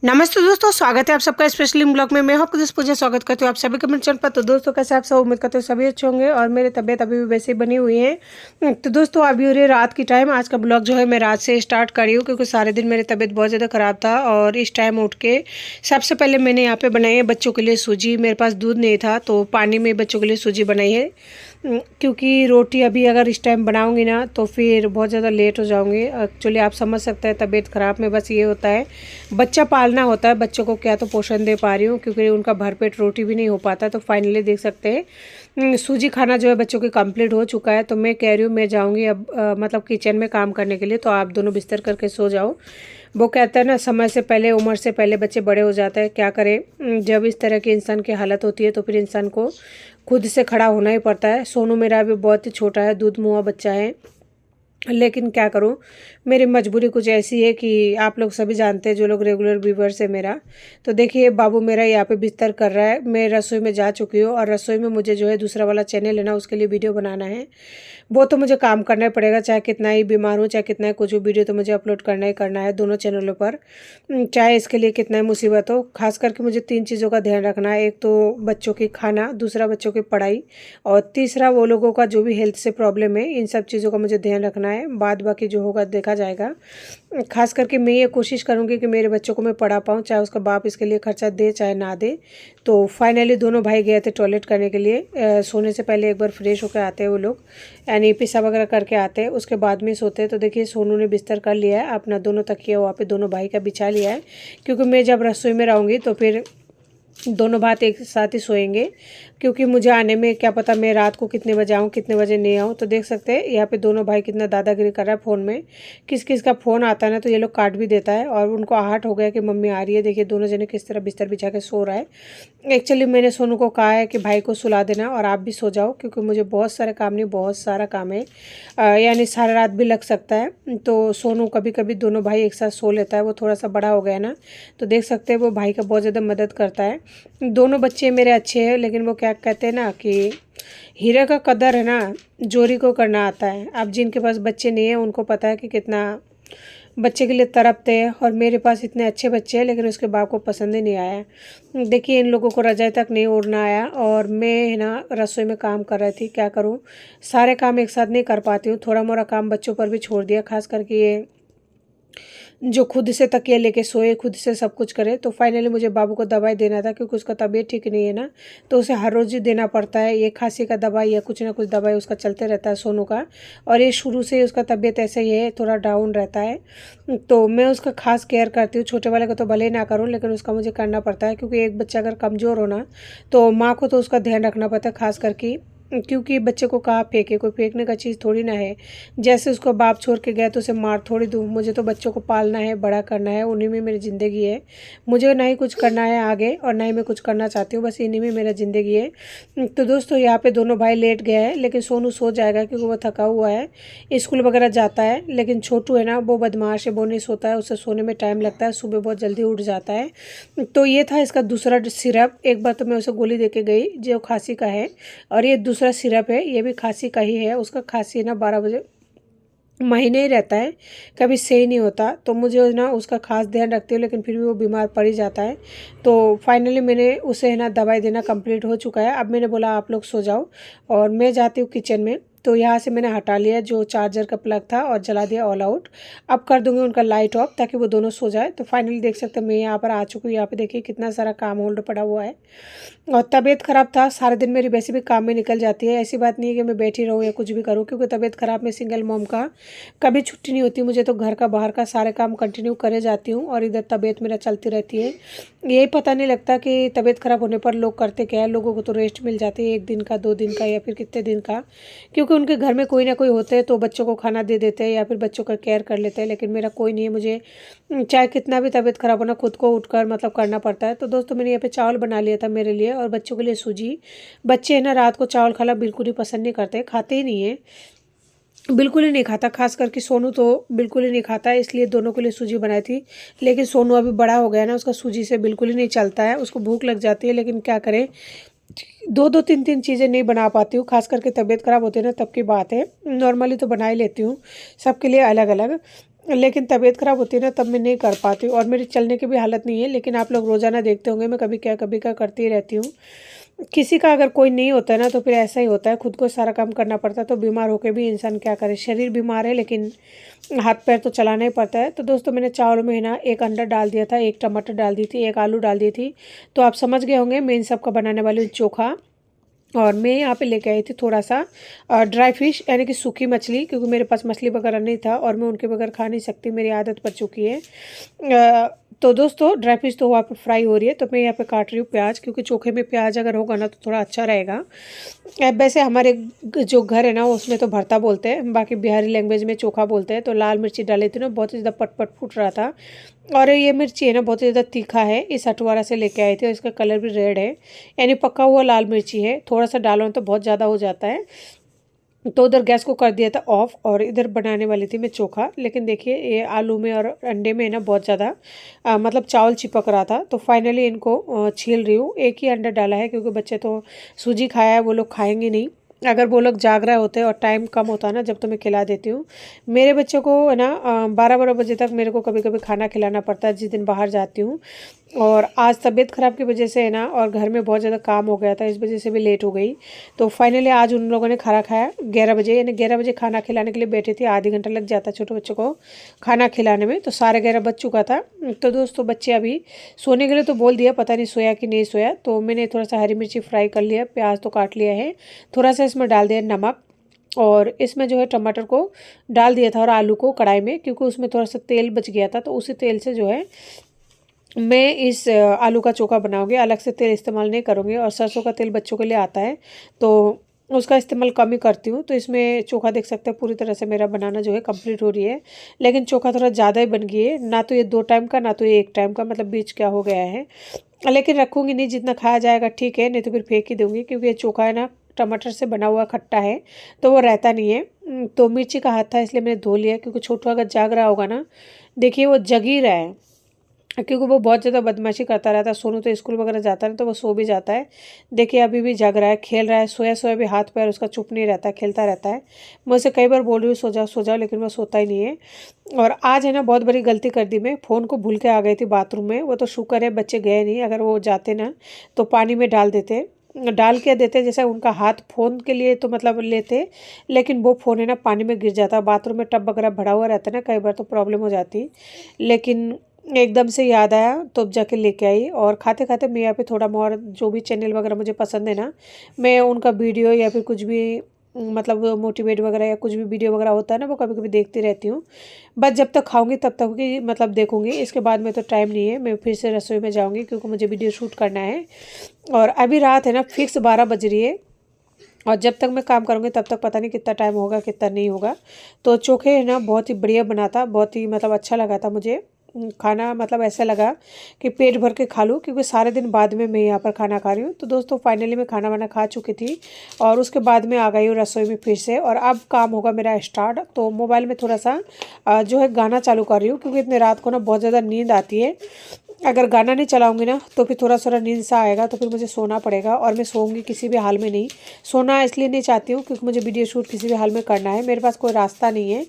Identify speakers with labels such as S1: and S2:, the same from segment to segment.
S1: नमस्ते दोस्तों, स्वागत है आप सबका स्पेशली ब्लॉग में। मैं आपको दिस पूजा स्वागत करती हूँ आप सभी के मेरे चैनल पर। तो दोस्तों कैसे आप सब, उम्मीद करते हो सभी अच्छे होंगे और मेरी तबीयत अभी भी वैसे ही बनी हुई है। तो दोस्तों अभी हो रही है रात की टाइम। आज का ब्लॉग जो है मैं रात से स्टार्ट करी हूँ क्योंकि सारे दिन मेरी तबीयत बहुत ज़्यादा ख़राब था। और इस टाइम उठ के सबसे पहले मैंने यहाँ पर बनाई है बच्चों के लिए सूजी। मेरे पास दूध नहीं था तो पानी में बच्चों के लिए सूजी बनाई है, क्योंकि रोटी अभी अगर इस टाइम बनाऊंगी ना तो फिर बहुत ज़्यादा लेट हो जाऊंगी। एक्चुअली आप समझ सकते हैं तबीयत ख़राब में बस ये होता है, बच्चा पालना होता है। बच्चों को क्या तो पोषण दे पा रही हूँ क्योंकि उनका भरपेट रोटी भी नहीं हो पाता। तो फाइनली देख सकते हैं सूजी खाना जो है बच्चों की कंप्लीट हो चुका है। तो मैं कह रही हूँ मैं जाऊँगी अब मतलब किचन में काम करने के लिए। तो आप दोनों बिस्तर करके सो जाओ। वो कहता है ना, समय से पहले उम्र से पहले बच्चे बड़े हो जाते हैं। क्या करें, जब इस तरह की इंसान की हालत होती है तो फिर इंसान को खुद से खड़ा होना ही पड़ता है। सोनू मेरा अभी बहुत ही छोटा है, दूध मुआ बच्चा है, लेकिन क्या करूं, मेरी मजबूरी कुछ ऐसी है कि आप लोग सभी जानते हैं जो लोग रेगुलर व्यूवर्स है मेरा। तो देखिए बाबू मेरा यहाँ पे बिस्तर कर रहा है, मैं रसोई में जा चुकी हूँ और रसोई में मुझे जो है दूसरा वाला चैनल है ना उसके लिए वीडियो बनाना है। वो तो मुझे काम करना ही पड़ेगा, चाहे कितना ही बीमार हूँ चाहे कितना ही कुछ हो, वीडियो तो मुझे अपलोड करना ही करना है दोनों चैनलों पर। चाहे इसके लिए कितना ही मुसीबत हो। खास करके मुझे 3 चीज़ों का ध्यान रखना है। एक तो बच्चों की खाना, दूसरा बच्चों की पढ़ाई और तीसरा वो लोगों का जो भी हेल्थ से प्रॉब्लम है। इन सब चीज़ों का मुझे ध्यान रखना है, बाद बाकी जो होगा देखा जाएगा। खास करके मैं ये कोशिश करूँगी कि मेरे बच्चों को मैं पढ़ा पाऊँ, चाहे उसका बाप इसके लिए खर्चा दे चाहे ना दे। तो फाइनली दोनों भाई गए थे टॉयलेट करने के लिए। सोने से पहले एक बार फ्रेश होकर आते हैं वो लोग, यानी पिसा वगैरह करके आते हैं, उसके बाद में सोते हैं। तो देखिए सोनू ने बिस्तर कर लिया है अपना, दोनों तकिया वहाँ पे दोनों भाई का बिछा लिया है, क्योंकि मैं जब रसोई में रहूँगी तो फिर दोनों बात एक साथ ही सोएंगे। क्योंकि मुझे आने में क्या पता मैं रात को कितने बजे आऊँ कितने बजे नहीं आऊँ। तो देख सकते हैं यहाँ पे दोनों भाई कितना दादागिरी कर रहा है फ़ोन में। किस किस का फ़ोन आता है ना तो ये लोग काट भी देता है और उनको आहट हो गया कि मम्मी आ रही है। देखिए दोनों जने किस तरह बिस्तर बिछा के सो रहा है। एक्चुअली मैंने सोनू को कहा है कि भाई को सुला देना और आप भी सो जाओ, क्योंकि मुझे बहुत सारे काम नहीं, बहुत सारा काम है, यानी सारा रात भी लग सकता है। तो सोनू कभी कभी दोनों भाई एक साथ सो लेता है, वो थोड़ा सा बड़ा हो गया ना। तो देख सकते हैं वो भाई का बहुत ज़्यादा मदद करता है। दोनों बच्चे मेरे अच्छे हैं, लेकिन वो क्या कहते हैं ना कि हीरे का कदर है ना जोरी को करना आता है। अब जिनके पास बच्चे नहीं है उनको पता है कि कितना बच्चे के लिए तड़पते हैं। और मेरे पास इतने अच्छे बच्चे हैं लेकिन उसके बाप को पसंद ही नहीं आया। देखिए इन लोगों को रजाई तक नहीं ओढ़ना आया और मैं है ना रसोई में काम कर रही थी। क्या करूं, सारे काम एक साथ नहीं कर पाती हूँ, थोड़ा मोड़ा काम बच्चों पर भी छोड़ दिया। खास करके ये जो खुद से तकिया लेके सोए, खुद से सब कुछ करे। तो फाइनली मुझे बाबू को दवाई देना था क्योंकि उसका तबीयत ठीक नहीं है ना, तो उसे हर रोज़ ही देना पड़ता है। ये खांसी का दवाई या कुछ ना कुछ दवाई उसका चलते रहता है सोनू का। और ये शुरू से ही उसका तबीयत ऐसे ही है, थोड़ा डाउन रहता है। तो मैं उसका खास केयर करती हूँ। छोटे वाले का तो भले ही ना करूँ लेकिन उसका मुझे करना पड़ता है, क्योंकि एक बच्चा अगर कमज़ोर हो ना तो माँ को तो उसका ध्यान रखना पड़ता है खास करके। क्योंकि बच्चे को कहाँ फेंके, कोई फेंकने का चीज़ थोड़ी ना है। जैसे उसको बाप छोड़ के गया तो उसे मार थोड़ी दूँ। मुझे तो बच्चों को पालना है, बड़ा करना है, उन्हीं में मेरी ज़िंदगी है। मुझे ना ही कुछ करना है आगे और ना ही मैं कुछ करना चाहती हूँ, बस इन्हीं में मेरा ज़िंदगी है। तो दोस्तों यहाँ पे दोनों भाई लेट गए हैं, लेकिन सोनू सो जाएगा क्योंकि वो थका हुआ है, स्कूल वगैरह जाता है। लेकिन छोटू है ना वो बदमाश है, वो नहीं सोता है, उसे सोने में टाइम लगता है, सुबह बहुत जल्दी उठ जाता है। तो ये था इसका दूसरा सिरप। एक बार तो मैं उसे गोली दे के गई जो खांसी का है, और ये दूसरा सिरप है, ये भी खांसी का ही है। उसका खांसी ना 12 बजे महीने ही रहता है, कभी सही नहीं होता। तो मुझे ना उसका खास ध्यान रखती हूँ, लेकिन फिर भी वो बीमार पड़ ही जाता है। तो फाइनली मैंने उसे है ना दवाई देना कंप्लीट हो चुका है। अब मैंने बोला आप लोग सो जाओ और मैं जाती हूँ किचन में। तो यहाँ से मैंने हटा लिया जो चार्जर का प्लग था और जला दिया ऑल आउट। अब कर दूंगी उनका लाइट ऑफ ताकि वो दोनों सो जाए। तो फाइनली देख सकते हैं मैं यहाँ पर आ चुकी हूँ। यहाँ पे देखिए कितना सारा काम होल्ड पड़ा हुआ है और तबीयत ख़राब था, सारे दिन मेरी वैसे भी काम में निकल जाती है। ऐसी बात नहीं है कि मैं बैठी रहूँ या कुछ भी करूँ, क्योंकि तबीयत ख़राब में सिंगल मॉम का कभी छुट्टी नहीं होती। मुझे तो घर का बाहर का सारे काम कंटिन्यू करे जाती हूँ और इधर तबीयत मेरा चलती रहती है। यही पता नहीं लगता कि तबीयत ख़राब होने पर लोग करते क्या है। लोगों को तो रेस्ट मिल जाती है 1 दिन का 2 दिन का या फिर कितने दिन का, क्योंकि उनके घर में कोई ना कोई होते हैं तो बच्चों को खाना दे देते हैं या फिर बच्चों का केयर कर लेते हैं। लेकिन मेरा कोई नहीं है, मुझे चाहे कितना भी तबीयत ख़राब होना खुद को उठकर मतलब करना पड़ता है। तो दोस्तों मैंने यहाँ पे चावल बना लिया था मेरे लिए और बच्चों के लिए सूजी। बच्चे है ना रात को चावल खाना बिल्कुल ही पसंद नहीं करते, खाते ही नहीं है, बिल्कुल ही नहीं खाता। खास करके सोनू तो बिल्कुल ही नहीं खाता है, इसलिए दोनों के लिए सूजी बनाई थी। लेकिन सोनू अभी बड़ा हो गया ना, उसका सूजी से बिल्कुल ही नहीं चलता है, उसको भूख लग जाती है। लेकिन क्या करें, 2-2 3-3 चीज़ें नहीं बना पाती हूँ। खास करके तबीयत ख़राब होती है ना तब की बात है, नॉर्मली तो बना ही लेती हूँ सबके लिए अलग अलग। लेकिन तबीयत ख़राब होती है ना तब मैं नहीं कर पाती हूँ, और मेरी चलने की भी हालत नहीं है। लेकिन आप लोग रोज़ाना देखते होंगे मैं कभी क्या करती रहती हूँ। किसी का अगर कोई नहीं होता है ना तो फिर ऐसा ही होता है, खुद को सारा काम करना पड़ता है, तो बीमार होकर भी इंसान क्या करे। शरीर बीमार है लेकिन हाथ पैर तो चलाना ही पड़ता है। तो दोस्तों मैंने चावल में ना एक अंडा डाल दिया था, एक टमाटर डाल दी थी, एक आलू डाल दी थी। तो आप समझ गए होंगे मैं इन सब का बनाने वाली हूँ चोखा। और मैं यहाँ पे लेके आई थी थोड़ा सा ड्राई फिश, यानी कि सूखी मछली, क्योंकि मेरे पास मछली वगैरह नहीं था और मैं उनके बगैर खा नहीं सकती, मेरी आदत पड़ चुकी है। तो दोस्तों ड्राई फिश तो वहाँ पे फ्राई हो रही है, तो मैं यहाँ पे काट रही हूँ प्याज, क्योंकि चोखे में प्याज अगर होगा ना तो थोड़ा अच्छा रहेगा। वैसे हमारे जो घर है ना उसमें तो भरता बोलते हैं, बाकी बिहारी लैंग्वेज में चोखा बोलते हैं। तो लाल मिर्ची डाली थी ना, बहुत ही ज़्यादा पट पट फूट रहा था। और ये मिर्ची है ना बहुत ही ज़्यादा तीखा है, इस हटवारा से लेके आई थी, और इसका कलर भी रेड है, यानी पका हुआ लाल मिर्ची है। थोड़ा सा डालो तो बहुत ज़्यादा हो जाता है। तो उधर गैस को कर दिया था ऑफ, और इधर बनाने वाली थी मैं चोखा। लेकिन देखिए ये आलू में और अंडे में ना बहुत ज़्यादा मतलब चावल चिपक रहा था। तो फाइनली इनको छील रही हूँ। एक ही अंडा डाला है क्योंकि बच्चे तो सूजी खाया है, वो लोग खाएंगे नहीं। अगर वो लोग जाग रहे होते और टाइम कम होता ना जब, तो मैं खिला देती हूँ। मेरे बच्चों को है ना 12-12 बजे तक मेरे को कभी कभी खाना खिलाना पड़ता है जिस दिन बाहर जाती हूँ। और आज तबीयत ख़राब की वजह से है ना, और घर में बहुत ज़्यादा काम हो गया था, इस वजह से भी लेट हो गई। तो फाइनली आज उन लोगों ने खाना खाया 11 बजे, यानी 11 बजे खाना खिलाने के लिए बैठी थी। आधी घंटा लग जाता है छोटे बच्चों को खाना खिलाने में, तो 11:30 बज चुका था। तो दोस्तों बच्चे अभी सोने के लिए तो बोल दिया, पता नहीं सोया कि नहीं सोया। तो मैंने थोड़ा सा हरी मिर्ची फ्राई कर लिया, प्याज तो काट लिया है, थोड़ा सा इसमें डाल दिया नमक, और इसमें जो है टमाटर को डाल दिया था, और आलू को कढ़ाई में, क्योंकि उसमें थोड़ा सा तेल बच गया था। तो उसी तेल से जो है मैं इस आलू का चोखा बनाऊंगी, अलग से तेल इस्तेमाल नहीं करूँगी। और सरसों का तेल बच्चों के लिए आता है तो उसका इस्तेमाल कम ही करती हूँ। तो इसमें चोखा देख सकते हैं पूरी तरह से मेरा बनाना जो है कंप्लीट हो रही है। लेकिन चोखा थोड़ा ज़्यादा ही बन गई है, ना तो ये 2 टाइम का ना तो ये 1 टाइम का, मतलब बीच क्या हो गया है। लेकिन रखूँगी नहीं, जितना खाया जाएगा ठीक है, नहीं तो फिर फेंक ही दूँगी, क्योंकि ये चोखा है ना टमाटर से बना हुआ खट्टा है, तो वो रहता नहीं है। तो मिर्ची का हाथ था इसलिए मैंने धो लिया, क्योंकि छोटू अगर जाग रहा होगा ना, देखिए वो जग ही रहा है, क्योंकि वो बहुत ज़्यादा बदमाशी करता रहता है। सोनू तो स्कूल वगैरह जाता है तो वो सो भी जाता है। देखिए अभी भी जग रहा है, खेल रहा है, सोया सोया भी हाथ पैर उसका चुप नहीं रहता है, खेलता रहता है। मैं उसे कई बार बोल रही हूँ सो जाओ, लेकिन वो सोता ही नहीं है। और आज है ना बहुत बड़ी गलती कर दी मैं, फ़ोन को भूल के आ गई थी बाथरूम में। वो तो शुक्र है बच्चे गए नहीं, अगर वो जाते ना तो पानी में डाल देते, डाल के देते, जैसे उनका हाथ फ़ोन के लिए तो मतलब लेते, लेकिन वो फ़ोन है ना पानी में गिर जाता। बाथरूम में टब वगैरह भरा हुआ रहता है ना, कई बार तो प्रॉब्लम हो जाती। लेकिन एकदम से याद आया तो अब जाके लेके आई। और खाते खाते मैं यहाँ पे थोड़ा मोर जो भी चैनल वगैरह मुझे पसंद है ना, मैं उनका वीडियो या फिर कुछ भी मतलब मोटिवेट वगैरह या कुछ भी वीडियो वगैरह होता है ना, वो कभी कभी देखती रहती हूँ। बस जब तक खाऊंगी तब तक ही मतलब देखूंगी, इसके बाद में तो टाइम नहीं है। मैं फिर से रसोई में जाऊंगी क्योंकि मुझे वीडियो शूट करना है। और अभी रात है ना फिक्स 12 बज रही है, और जब तक मैं काम करूँगी तब तक पता नहीं कितना टाइम होगा कितना नहीं होगा। तो चोखे है ना बहुत ही बढ़िया बना था, बहुत ही मतलब अच्छा लगा था मुझे खाना। मतलब ऐसा लगा कि पेट भर के खा लूँ, क्योंकि सारे दिन बाद में मैं यहाँ पर खाना खा रही हूँ। तो दोस्तों फाइनली मैं खाना वाना खा चुकी थी, और उसके बाद में आ गई हूँ रसोई में फिर से, और अब काम होगा मेरा स्टार्ट। तो मोबाइल में थोड़ा सा जो है गाना चालू कर रही हूँ, क्योंकि इतने रात को ना बहुत ज़्यादा नींद आती है। अगर गाना नहीं चलाऊंगी ना तो फिर थोड़ा सा नींद सा आएगा, तो फिर मुझे सोना पड़ेगा। और मैं सोऊंगी किसी भी हाल में नहीं, सोना इसलिए नहीं चाहती हूँ क्योंकि मुझे वीडियो शूट किसी भी हाल में करना है। मेरे पास कोई रास्ता नहीं है,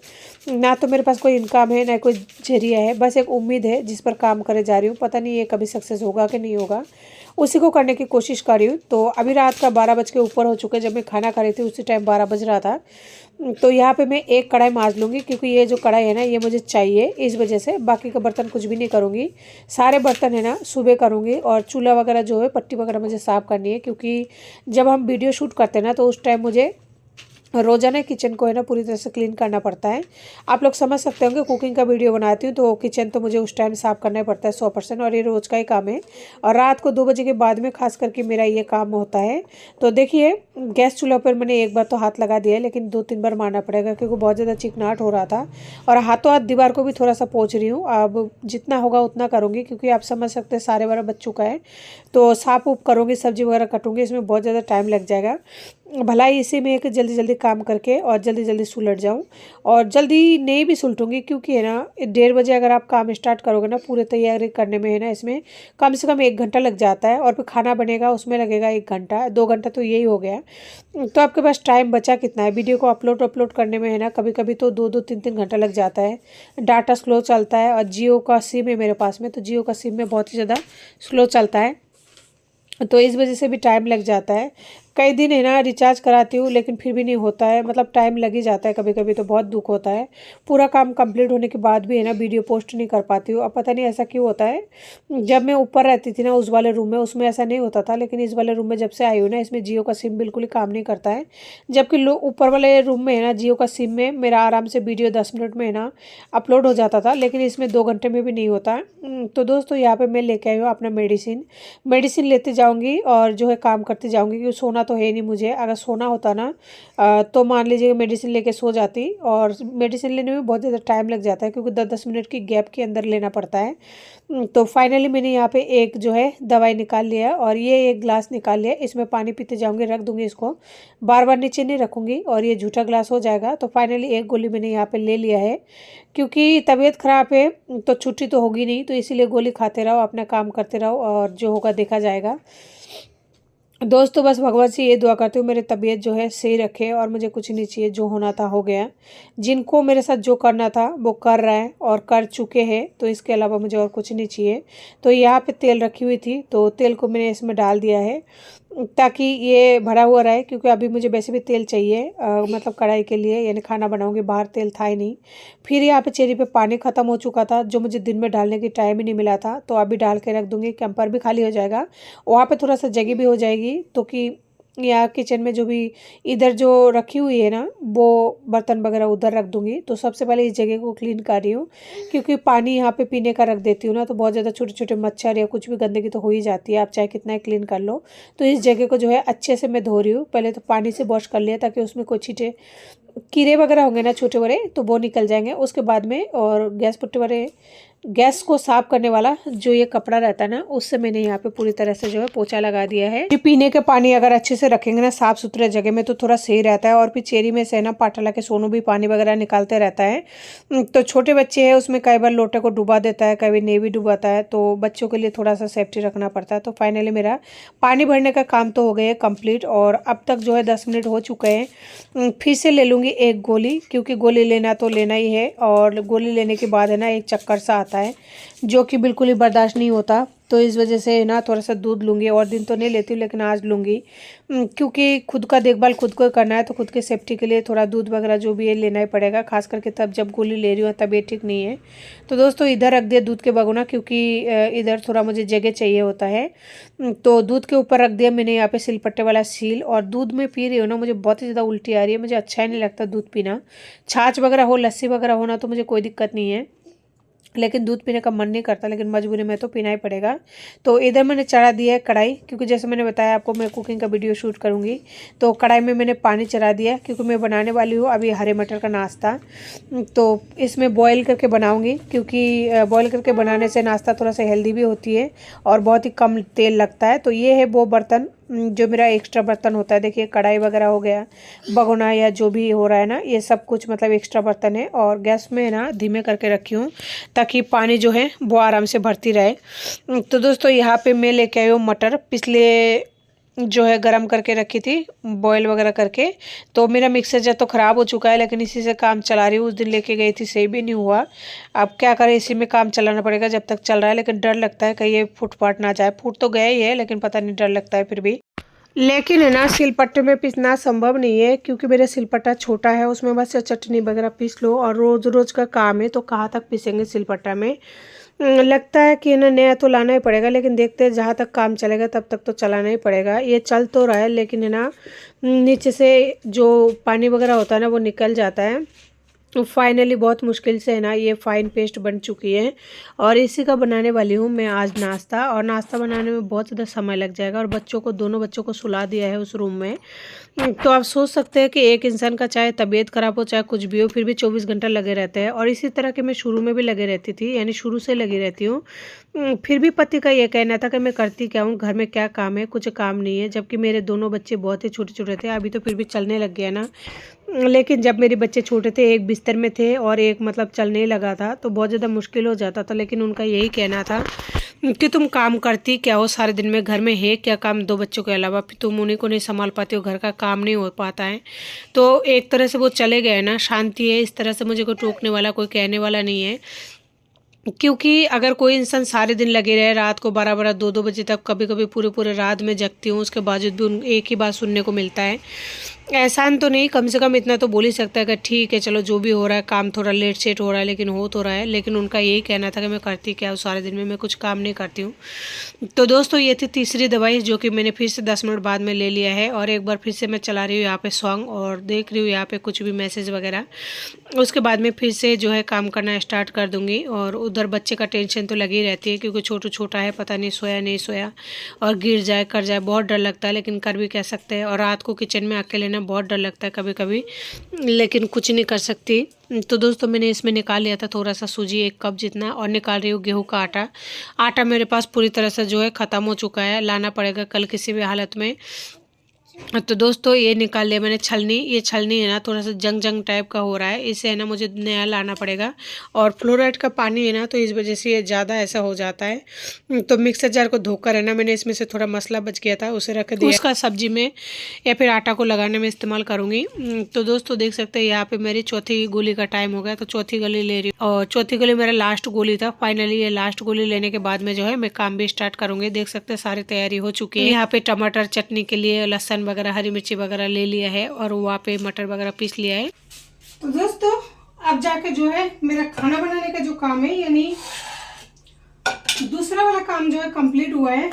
S1: ना तो मेरे पास कोई इनकम है ना कोई जरिया है, बस एक उम्मीद है जिस पर काम करे जा रही हूँ। पता नहीं ये कभी सक्सेस होगा कि नहीं होगा, उसी को करने की कोशिश कर रही हूँ। तो अभी रात का 12 बज के ऊपर हो चुके, जब मैं खाना खा रही थी उसी टाइम 12 बज रहा था। तो यहाँ पे मैं एक कढ़ाई मांज लूँगी, क्योंकि ये जो कढ़ाई है ना ये मुझे चाहिए, इस वजह से बाकी का बर्तन कुछ भी नहीं करूँगी। सारे बर्तन है ना सुबह करूँगी, और चूल्हा वगैरह जो है पट्टी वगैरह मुझे साफ़ करनी है, क्योंकि जब हम वीडियो शूट करते हैं ना तो उस टाइम मुझे रोजाना किचन को है ना पूरी तरह से क्लीन करना पड़ता है। आप लोग समझ सकते होंगे, कुकिंग का वीडियो बनाती हूँ तो किचन तो मुझे उस टाइम साफ़ करना ही पड़ता है 100%, और ये रोज़ का ही काम है। और रात को 2 बजे के बाद में खास करके मेरा ये काम होता है। तो देखिए गैस चूल्हा पर मैंने एक बार तो हाथ लगा दिया है, लेकिन 2-3 बार मारना पड़ेगा क्योंकि बहुत ज़्यादा चिकनाहट हो रहा था। और हाथों हाथ दीवार को भी थोड़ा सा पोंछ रही हूँ, अब जितना होगा उतना करूँगी, क्योंकि आप समझ सकते हैं 12:30 बज चुका है। तो साफ उप करूँगी, सब्जी वगैरह कटूँगी, इसमें बहुत ज़्यादा टाइम लग जाएगा। भला ही इसी में है कि जल्दी जल्दी काम करके और जल्दी जल्दी सुलट जाऊँ। और जल्दी नहीं भी सुलटूंगी, क्योंकि है ना 1:30 बजे अगर आप काम स्टार्ट करोगे ना पूरे तैयारी करने में, है ना इसमें कम से कम 1 घंटा लग जाता है। और फिर खाना बनेगा उसमें लगेगा 1 घंटा, 2 घंटा तो यही हो गया। तो आपके पास टाइम बचा कितना है वीडियो को अपलोड करने में, है ना। कभी कभी तो 2-2 3-3 घंटा लग जाता है। डाटा स्लो चलता है और जियो का सिम है मेरे पास में, तो जियो का सिम में बहुत ही ज़्यादा स्लो चलता है, तो इस वजह से भी टाइम लग जाता है। कई दिन है ना रिचार्ज कराती हूँ लेकिन फिर भी नहीं होता है, मतलब टाइम लग ही जाता है कभी कभी, तो बहुत दुख होता है। पूरा काम कंप्लीट होने के बाद भी है ना वीडियो पोस्ट नहीं कर पाती हूँ। अब पता नहीं ऐसा क्यों होता है। जब मैं ऊपर रहती थी ना उस वाले रूम में, उसमें ऐसा नहीं होता था, लेकिन इस वाले रूम में जब से आई हूँ ना, इसमें जियो का सिम बिल्कुल ही काम नहीं करता है। जबकि ऊपर वाले रूम में है ना जियो का सिम में मेरा आराम से वीडियो 10 मिनट में है ना अपलोड हो जाता था, लेकिन इसमें 2 घंटे में भी नहीं होता। तो दोस्तों यहाँ पर मैं लेके आई हूँ अपना मेडिसिन लेते जाऊँगी और जो है काम करते जाऊँगी, क्योंकि सोना तो है नहीं मुझे। अगर सोना होता ना तो मान लीजिए मेडिसिन लेके सो जाती, और मेडिसिन लेने में बहुत ज़्यादा टाइम लग जाता है क्योंकि 10-10 मिनट की गैप के अंदर लेना पड़ता है। तो फाइनली मैंने यहाँ पे एक जो है दवाई निकाल लिया है और ये एक ग्लास निकाल लिया। इसमें पानी पीते जाऊँगी, रख दूँगी इसको, बार बार नीचे नहीं रखूँगी और ये झूठा ग्लास हो जाएगा। तो फाइनली एक गोली मैंने यहाँ पे ले लिया है, क्योंकि तबीयत ख़राब है तो छुट्टी तो होगी नहीं, तो इसीलिए गोली खाते रहो, अपना काम करते रहो और जो होगा देखा जाएगा। दोस्तों बस भगवान से ये दुआ करती हूँ मेरी तबीयत जो है सही रखे, और मुझे कुछ नहीं चाहिए, जो होना था हो गया। जिनको मेरे साथ जो करना था वो कर रहा है और कर चुके हैं, तो इसके अलावा मुझे और कुछ नहीं चाहिए। तो यहाँ पे तेल रखी हुई थी, तो तेल को मैंने इसमें डाल दिया है ताकि ये भरा हुआ रहे, क्योंकि अभी मुझे वैसे भी तेल चाहिए, मतलब कढ़ाई के लिए, यानी खाना बनाऊंगी, बाहर तेल था ही नहीं। फिर यहाँ पे चेरी पे पानी ख़त्म हो चुका था, जो मुझे दिन में डालने की टाइम ही नहीं मिला था, तो अभी डाल के रख दूँगी। कैंपर भी खाली हो जाएगा, वहाँ पे थोड़ा सा जगह भी हो जाएगी, तो कि या किचन में जो भी इधर जो रखी हुई है ना वो बर्तन वगैरह उधर रख दूँगी। तो सबसे पहले इस जगह को क्लीन कर रही हूँ, क्योंकि पानी यहाँ पे पीने का रख देती हूँ ना तो बहुत ज़्यादा छोटे छोटे मच्छर या कुछ भी गंदगी तो हो ही जाती है, आप चाहे कितना ही क्लीन कर लो। तो इस जगह को जो है अच्छे से मैं धो रही हूँ। पहले तो पानी से वॉश कर लिया ताकि उसमें कोई छींटे कीड़े वगैरह होंगे ना छोटे बड़े, तो वो निकल जाएंगे उसके बाद में। और गैस पुट्टे वाले गैस को साफ करने वाला जो ये कपड़ा रहता है ना, उससे मैंने यहाँ पे पूरी तरह से जो है पोछा लगा दिया है। ये पीने के पानी अगर अच्छे से रखेंगे ना साफ सुथरे जगह में तो थोड़ा सही रहता है। और फिर चेरी में से ना पाटला के सोनू भी पानी वगैरह निकालते रहता है, तो छोटे बच्चे हैं उसमें कई बार लोटे को डुबा देता है, कई बार नहीं भी डुबाता है, तो बच्चों के लिए थोड़ा सा सेफ्टी रखना पड़ता है। तो फाइनली मेरा पानी भरने का काम तो हो गया है कम्प्लीट, और अब तक जो है 10 मिनट हो चुके हैं। फिर से ले लूँगी एक गोली, क्योंकि गोली लेना तो लेना ही है, और गोली लेने के बाद है ना एक चक्कर सा आता है जो कि बिल्कुल ही बर्दाश्त नहीं होता। तो इस वजह से ना थोड़ा सा दूध लूँगी, और दिन तो नहीं लेती हूँ लेकिन आज लूँगी, क्योंकि खुद का देखभाल खुद को करना है, तो खुद के सेफ्टी के लिए थोड़ा दूध वगैरह जो भी है लेना ही पड़ेगा, खास करके तब जब गोली ले रही हूँ तबीयत ठीक नहीं है। तो दोस्तों इधर रख दिया दूध के बगुना, क्योंकि इधर थोड़ा मुझे जगह चाहिए होता है। तो दूध के ऊपर रख दिया मैंने यहाँ पे सिलपट्टे वाला सील, और दूध में पी रही हूँ ना मुझे बहुत ही ज़्यादा उल्टी आ रही है, मुझे अच्छा ही नहीं लगता दूध पीना। छाछ वगैरह हो, लस्सी वगैरह होना तो मुझे कोई दिक्कत नहीं है, लेकिन दूध पीने का मन नहीं करता, लेकिन मजबूरी में तो पीना ही पड़ेगा। तो इधर मैंने चढ़ा दिया है कढ़ाई, क्योंकि जैसे मैंने बताया आपको मैं कुकिंग का वीडियो शूट करूँगी। तो कढ़ाई में मैंने पानी चढ़ा दिया, क्योंकि मैं बनाने वाली हूँ अभी हरे मटर का नाश्ता। तो इसमें बॉईल करके बनाऊँगी, क्योंकि बॉईल करके बनाने से नाश्ता थोड़ा सा हेल्दी भी होती है और बहुत ही कम तेल लगता है। तो ये है वो बर्तन जो मेरा एक्स्ट्रा बर्तन होता है। देखिए कढ़ाई वगैरह हो गया, भगोना या जो भी हो रहा है ना, ये सब कुछ मतलब एक्स्ट्रा बर्तन है। और गैस में ना धीमे करके रखी हूँ ताकि पानी जो है वो आराम से भरती रहे। तो दोस्तों यहाँ पे मैं लेके आई हूँ मटर, पिछले जो है गरम करके रखी थी बॉईल वगैरह करके। तो मेरा मिक्सर जार तो ख़राब हो चुका है, लेकिन इसी से काम चला रही हूँ। उस दिन लेके गई थी, सही भी नहीं हुआ। अब क्या करें, इसी में काम चलाना पड़ेगा जब तक चल रहा है, लेकिन डर लगता है कहीं ये फूट फाट ना जाए। फूट तो गया ही है, लेकिन पता नहीं, डर लगता है फिर भी। लेकिन है ना सिलपट्टे में पीसना संभव नहीं है, क्योंकि मेरा सिलपट्टा छोटा है, उसमें बस चटनी वगैरह पीस लो, और रोज़ रोज़ का काम है तो कहाँ तक पीसेंगे सिलपट्टा में। लगता है कि ना नया तो लाना ही पड़ेगा, लेकिन देखते हैं जहाँ तक काम चलेगा तब तक तो चलाना ही पड़ेगा। ये चल तो रहा है, लेकिन है ना नीचे से जो पानी वगैरह होता है ना वो निकल जाता है, फाइनली बहुत मुश्किल से है ना ये फाइन पेस्ट बन चुकी है और इसी का बनाने वाली हूँ मैं आज नाश्ता। और नाश्ता बनाने में बहुत ज़्यादा समय लग जाएगा और दोनों बच्चों को सुला दिया है उस रूम में। तो आप सोच सकते हैं कि एक इंसान का चाहे तबीयत खराब हो चाहे कुछ भी हो फिर भी 24 घंटा लगे रहते हैं। और इसी तरह के मैं शुरू में भी लगे रहती थी, यानी शुरू से लगी रहती हूँ। फिर भी पति का ये कहना था कि मैं करती क्या हूँ, घर में क्या काम है, कुछ काम नहीं है। जबकि मेरे दोनों बच्चे बहुत ही छोटे छोटे थे, अभी तो फिर भी चलने लग गया ना। लेकिन जब मेरे बच्चे छोटे थे, एक बिस्तर में थे और एक मतलब चलने लगा था, तो बहुत ज़्यादा मुश्किल हो जाता था। लेकिन उनका यही कहना था कि तुम काम करती क्या हो सारे दिन में, घर में है क्या काम दो बच्चों के अलावा, फिर तुम उन्हीं को नहीं संभाल पाती हो, घर का काम नहीं हो पाता है। तो एक तरह से वो चले गए ना, शांति है। इस तरह से मुझे कोई टोकने वाला, कोई कहने वाला नहीं है। क्योंकि अगर कोई इंसान सारे दिन लगे रहे, रात को 12-12 2-2 बजे तक, कभी कभी पूरे पूरे रात में जगती हूँ, उसके बावजूद भी एक ही बात सुनने को मिलता है। एहसान तो नहीं, कम से कम इतना तो बोल ही सकता है कि ठीक है चलो जो भी हो रहा है, काम थोड़ा लेट सेट हो रहा है लेकिन हो तो रहा है। लेकिन उनका यही कहना था कि मैं करती क्या हूँ सारे दिन में, मैं कुछ काम नहीं करती हूँ। तो दोस्तों ये थी तीसरी दवाई जो कि मैंने फिर से 10 मिनट बाद में ले लिया है। और एक बार फिर से मैं चला रही हूँ यहाँ पे सॉन्ग और देख रही हूँ यहाँ पे कुछ भी मैसेज वगैरह। उसके बाद में फिर से जो है काम करना स्टार्ट कर दूँगी। और उधर बच्चे का टेंशन तो लगी रहती है क्योंकि छोटा है, पता नहीं सोया नहीं सोया और गिर जाए कर जाए, बहुत डर लगता है। लेकिन कर भी कह सकते हैं। और रात को किचन में अकेले ना बहुत डर लगता है कभी कभी, लेकिन कुछ नहीं कर सकती। तो दोस्तों मैंने इसमें निकाल लिया था थोड़ा सा सूजी, 1 कप जितना, और निकाल रही हूँ गेहूं का आटा। आटा मेरे पास पूरी तरह से जो है ख़त्म हो चुका है, लाना पड़ेगा कल किसी भी हालत में। तो दोस्तों ये निकाल लिया मैंने छलनी। ये छलनी है ना थोड़ा सा जंग जंग टाइप का हो रहा है, इसे है ना मुझे नया लाना पड़ेगा। और फ्लोराइड का पानी है ना तो इस वजह से ये ज़्यादा ऐसा हो जाता है। तो मिक्सर जार को धोकर है ना मैंने इसमें से थोड़ा मसला बच गया था उसे रख दिया, उसका सब्जी में या फिर आटा को लगाने में इस्तेमाल करूँगी। तो दोस्तों देख सकते हैं यहाँ पे मेरी चौथी गोली का टाइम हो गया, तो चौथी गोली ले रही हूँ। और चौथी गोली मेरा लास्ट गोली था। फाइनली ये लास्ट गोली लेने के बाद में जो है मैं काम भी स्टार्ट करूँगी। देख सकते हैं सारी तैयारी हो चुकी है। यहाँ पे टमाटर चटनी के लिए लहसुन वगैरह, हरी मिर्ची वगैरह ले लिया है और वहाँ पे मटर वगैरह पीस लिया है। तो दोस्तों अब जाके जो है मेरा खाना बनाने का जो काम है, यानी दूसरा वाला काम जो है कंप्लीट हुआ है।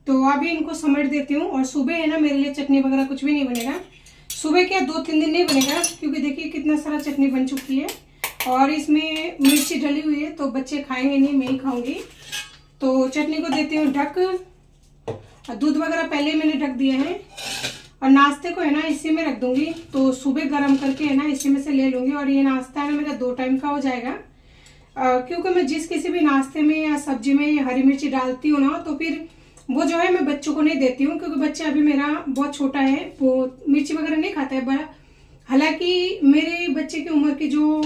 S1: तो अभी इनको समेट देती हूँ। और सुबह है ना मेरे लिए चटनी वगैरह कुछ भी नहीं बनेगा। सुबह क्या 2-3 दिन नहीं बनेगा, क्योंकि देखिए कितना सारा चटनी बन चुकी है और इसमें मिर्ची डली हुई है, तो बच्चे खाएंगे नहीं, मैं ही खाऊंगी। तो चटनी को देती हूँ ढक। दूध वगैरह पहले मैंने ढक दिया है। और नाश्ते को है ना इसी में रख दूंगी, तो सुबह गर्म करके है ना इसी में से ले लूंगी। और ये नाश्ता है ना मेरा 2 टाइम का हो जाएगा। क्योंकि मैं जिस किसी भी नाश्ते में या सब्जी में हरी मिर्ची डालती हूँ ना, तो फिर वो जो है मैं बच्चों को नहीं देती हूँ, क्योंकि बच्चा अभी मेरा बहुत छोटा है, वो मिर्ची वगैरह नहीं खाता है बड़ा। हालांकि मेरे बच्चे की उम्र के जो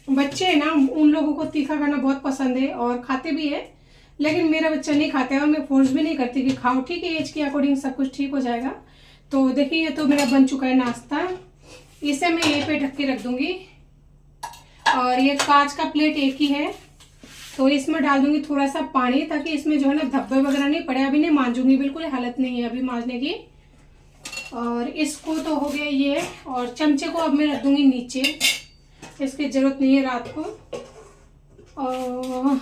S1: बच्चे हैं ना उन लोगों को तीखा खाना बहुत पसंद है और खाते भी है। लेकिन मेरा बच्चा नहीं खाता है और मैं फोर्स भी नहीं करती कि खाओ, ठीक है एज के अकॉर्डिंग सब कुछ ठीक हो जाएगा। तो देखिए ये तो मेरा बन चुका है नाश्ता, इसे मैं ये पे ढक के रख दूंगी। और ये कांच का प्लेट एक ही है, तो इसमें डाल दूंगी थोड़ा सा पानी, ताकि इसमें जो है ना धब्बे वगैरह नहीं पड़े। अभी नहीं मांजूंगी, बिल्कुल हालत नहीं है अभी मांजने की। और इसको तो हो गया ये। और चमचे को अब मैं रख दूंगी नीचे, इसकी जरूरत नहीं है रात को। और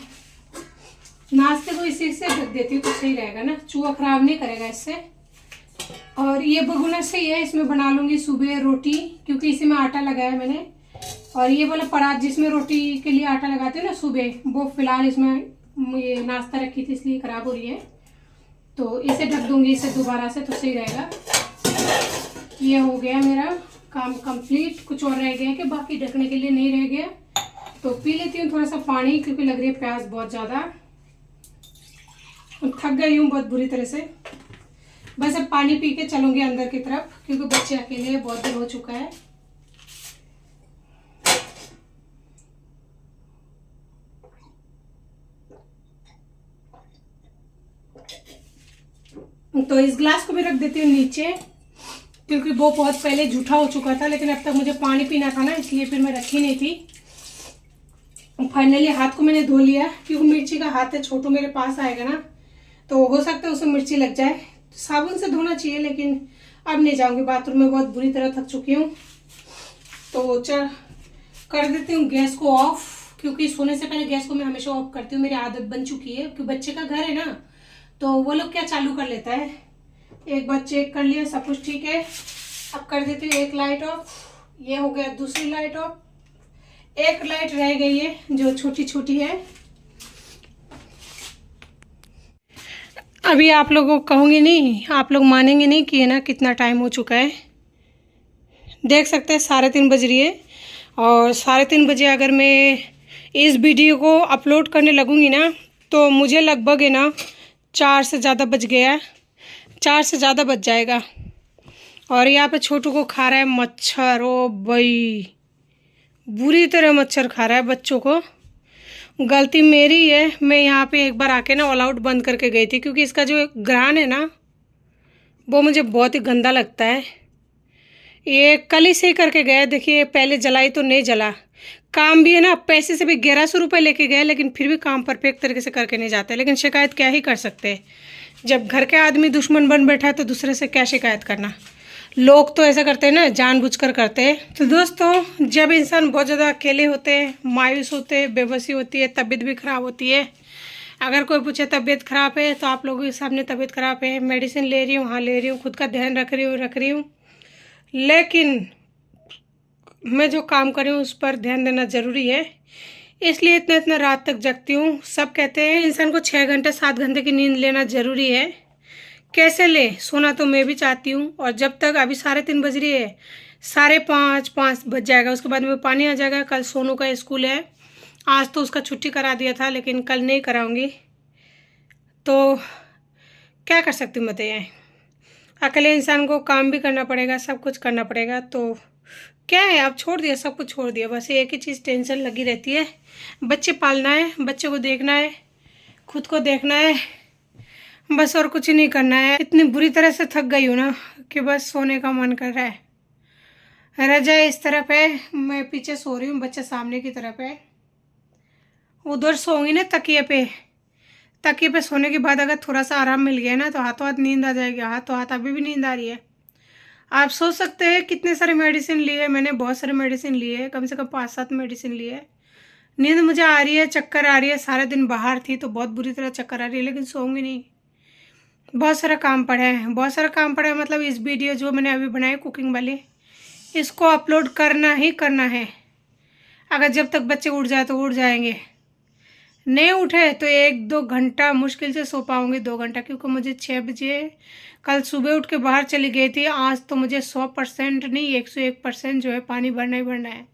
S1: नाश्ते को इसी से ढक देती हूँ तो सही रहेगा ना, चूहा खराब नहीं करेगा इससे। और ये भगोना सही है, इसमें बना लूंगी सुबह रोटी, क्योंकि इसी में आटा लगाया है मैंने। और ये वाला परात जिसमें रोटी के लिए आटा लगाते हैं ना सुबह, वो फिलहाल इसमें ये नाश्ता रखी थी इसलिए खराब हो रही है, तो इसे ढक दूंगी इसे दोबारा से, तो सही रहेगा। ये हो गया मेरा काम कंप्लीट। कुछ और रह गया कि बाकी ढकने के लिए नहीं रह गया। तो पी लेती हूँ थोड़ा सा पानी, क्योंकि लग रही है प्यास बहुत ज़्यादा, थक गई हूँ बहुत बुरी तरह से। बस अब पानी पी के चलूंगी अंदर की तरफ, क्योंकि बच्चे अकेले बहुत देर हो चुका है। तो इस ग्लास को भी रख देती हूँ नीचे, क्योंकि वो बहुत पहले जूठा हो चुका था, लेकिन अब तक मुझे पानी पीना था ना, इसलिए फिर मैं रखी नहीं थी। फाइनली हाथ को मैंने धो लिया, क्योंकि मिर्ची का हाथ है, छोटू मेरे पास आएगा ना तो हो सकता है उसे मिर्ची लग जाए। साबुन से धोना चाहिए, लेकिन अब नहीं जाऊंगी बाथरूम में, बहुत बुरी तरह थक चुकी हूँ। तो चल कर देती हूँ गैस को ऑफ, क्योंकि सोने से पहले गैस को मैं हमेशा ऑफ करती हूँ, मेरी आदत बन चुकी है। क्योंकि बच्चे का घर है ना, तो वो लोग क्या चालू कर लेता है। एक बार चेक कर लिया सब कुछ ठीक है। अब कर देती हूँ एक लाइट ऑफ, ये हो गया दूसरी लाइट ऑफ। एक लाइट रह गई है जो छोटी छोटी है। अभी आप लोगों को कहूँगी नहीं, आप लोग मानेंगे नहीं कि है ना कितना टाइम हो चुका है। देख सकते हैं 3:30 बज रही है, और 3:30 बजे अगर मैं इस वीडियो को अपलोड करने लगूँगी ना तो मुझे लगभग है ना 4 से ज़्यादा बज गया, 4 से ज़्यादा बज जाएगा। और यहाँ पे छोटू को खा रहा है मच्छर। ओ भाई, बुरी तरह मच्छर खा रहा है बच्चों को। गलती मेरी है, मैं यहाँ पे एक बार आके ना ऑल आउट बंद करके गई थी, क्योंकि इसका जो ग्रान है ना वो मुझे बहुत ही गंदा लगता है। ये कल ही सही करके गया, देखिए पहले जलाई तो नहीं जला। काम भी है ना, पैसे से भी 1100 रुपये लेके गए, लेकिन फिर भी काम परफेक्ट तरीके से करके नहीं जाते। लेकिन शिकायत क्या ही कर सकते हैं, जब घर के आदमी दुश्मन बन बैठा है तो दूसरे से क्या शिकायत करना। लोग तो ऐसा करते हैं ना, जानबूझकर करते हैं। तो दोस्तों, जब इंसान बहुत ज़्यादा अकेले होते हैं, मायूस होते हैं, बेबसी होती है, तबीयत भी ख़राब होती है। अगर कोई पूछे तबीयत ख़राब है तो आप लोगों के सामने तबीयत ख़राब है, मेडिसिन ले रही हूँ, हाँ ले रही हूँ, खुद का ध्यान रख रही हूँ। लेकिन मैं जो काम कर रही हूँ उस पर ध्यान देना ज़रूरी है, इसलिए इतना इतना रात तक जगती हूँ। सब कहते हैं इंसान को 6 घंटे 7 घंटे की नींद लेना ज़रूरी है। कैसे ले, सोना तो मैं भी चाहती हूँ। और जब तक अभी 3:30 बज रही है, 5:30 बज जाएगा, उसके बाद में पानी आ जाएगा। कल सोनू का स्कूल है, आज तो उसका छुट्टी करा दिया था, लेकिन कल नहीं कराऊंगी। तो क्या कर सकती हूँ बताइए, अकेले इंसान को काम भी करना पड़ेगा, सब कुछ करना पड़ेगा। तो क्या है, अब छोड़ दिया, सब कुछ छोड़ दिया। बस एक ही चीज़ टेंशन लगी रहती है, बच्चे पालना है, बच्चे को देखना है, खुद को देखना है, बस और कुछ नहीं करना है। इतनी बुरी तरह से थक गई हूँ ना कि बस सोने का मन कर रहा है। रजा इस तरफ है, मैं पीछे सो रही हूँ, बच्चा सामने की तरफ है। उधर सोऊंगी ना तकिए पे सोने के बाद अगर थोड़ा सा आराम मिल गया ना तो हाथों हाथ नींद आ जाएगी। हाथों हाथ अभी भी नींद आ रही है। आप सोच सकते हैं कितने सारे मेडिसिन लिए मैंने, बहुत सारे मेडिसिन लिए, कम से कम 5-7 मेडिसिन लिए। नींद मुझे आ रही है, चक्कर आ रही है। सारे दिन बाहर थी तो बहुत बुरी तरह चक्कर आ रही है, लेकिन सोऊंगी नहीं। बहुत सारा काम पड़ा है, बहुत सारा काम पड़ा है। मतलब इस वीडियो जो मैंने अभी बनाई कुकिंग वाली, इसको अपलोड करना ही करना है। अगर जब तक बच्चे उठ जाए तो उठ जाएंगे, नहीं उठे तो 1-2 घंटा मुश्किल से सो पाऊँगी, 2 घंटा, क्योंकि मुझे 6 बजे कल सुबह उठ के बाहर चली गई थी। आज तो मुझे 100% नहीं 101% जो है पानी भरना ही भरना है।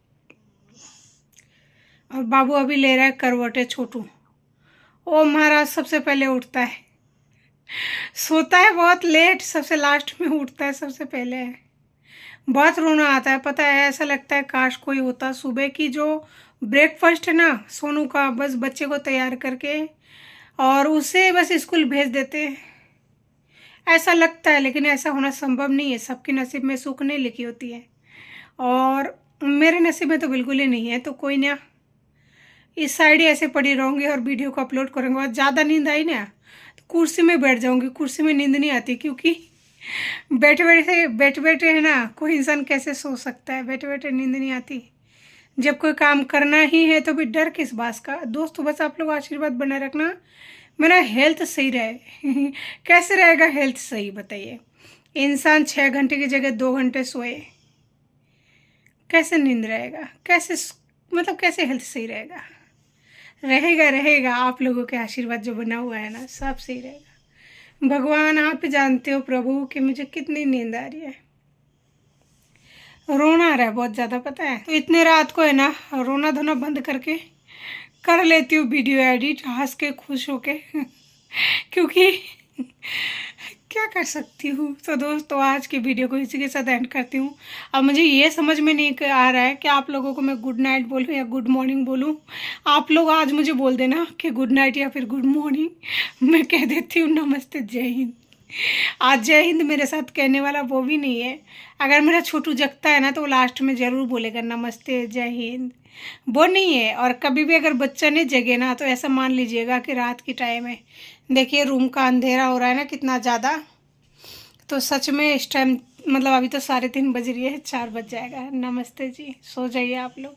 S1: और बाबू अभी ले रहा है करवटे छोटू। ओ महाराज सबसे पहले उठता है, सोता है बहुत लेट, सबसे लास्ट में उठता है सबसे पहले। बहुत रोना आता है, पता है, ऐसा लगता है काश कोई होता। सुबह की जो ब्रेकफास्ट है ना सोनू का, बस बच्चे को तैयार करके और उसे बस स्कूल भेज देते, ऐसा लगता है। लेकिन ऐसा होना संभव नहीं है, सबके नसीब में सुख नहीं लिखी होती है, और मेरे नसीब में तो बिल्कुल ही नहीं है। तो कोई ना, इस साइड ही ऐसे पड़ी रहूँगी और वीडियो को अपलोड करूँगी। और ज़्यादा नींद आई ना तो कुर्सी में बैठ जाऊँगी। कुर्सी में नींद नहीं आती, क्योंकि बैठे बैठे है ना, कोई इंसान कैसे सो सकता है, बैठे बैठे नींद नहीं आती। जब कोई काम करना ही है तो भी डर किस बात का। दोस्तों बस आप लोग आशीर्वाद बनाए रखना, मेरा हेल्थ सही रहे। कैसे रहेगा हेल्थ सही बताइए, इंसान 6 घंटे की जगह 2 घंटे सोए, कैसे नींद रहेगा, कैसे मतलब कैसे हेल्थ सही रहेगा। रहेगा आप लोगों के आशीर्वाद जो बना हुआ है ना, सब सही रहेगा। भगवान आप जानते हो प्रभु कि मुझे कितनी नींद आ रही है, रोना आ रहा है बहुत ज़्यादा, पता है। तो इतने रात को है ना रोना धोना बंद करके कर लेती हूँ वीडियो एडिट, हंस के खुश होके। क्योंकि क्या कर सकती हूँ। तो दोस्तों आज की वीडियो को इसी के साथ एंड करती हूँ। अब मुझे ये समझ में नहीं आ रहा है कि आप लोगों को मैं गुड नाइट बोलूँ या गुड मॉर्निंग बोलूँ। आप लोग आज मुझे बोल देना कि गुड नाइट या फिर गुड मॉर्निंग, मैं कह देती हूँ नमस्ते जय हिंद। आज जय हिंद मेरे साथ कहने वाला वो भी नहीं है। अगर मेरा छोटू जगता है ना तो वो लास्ट में ज़रूर बोलेगा नमस्ते जय हिंद, वो नहीं है। और कभी भी अगर बच्चा नहीं जगे ना तो ऐसा मान लीजिएगा कि रात की टाइम है। देखिए रूम का अंधेरा हो रहा है ना कितना ज़्यादा, तो सच में इस टाइम मतलब अभी तो 3:30 बज रही है, 4 बज जाएगा। नमस्ते जी, सो जाइए आप लोग।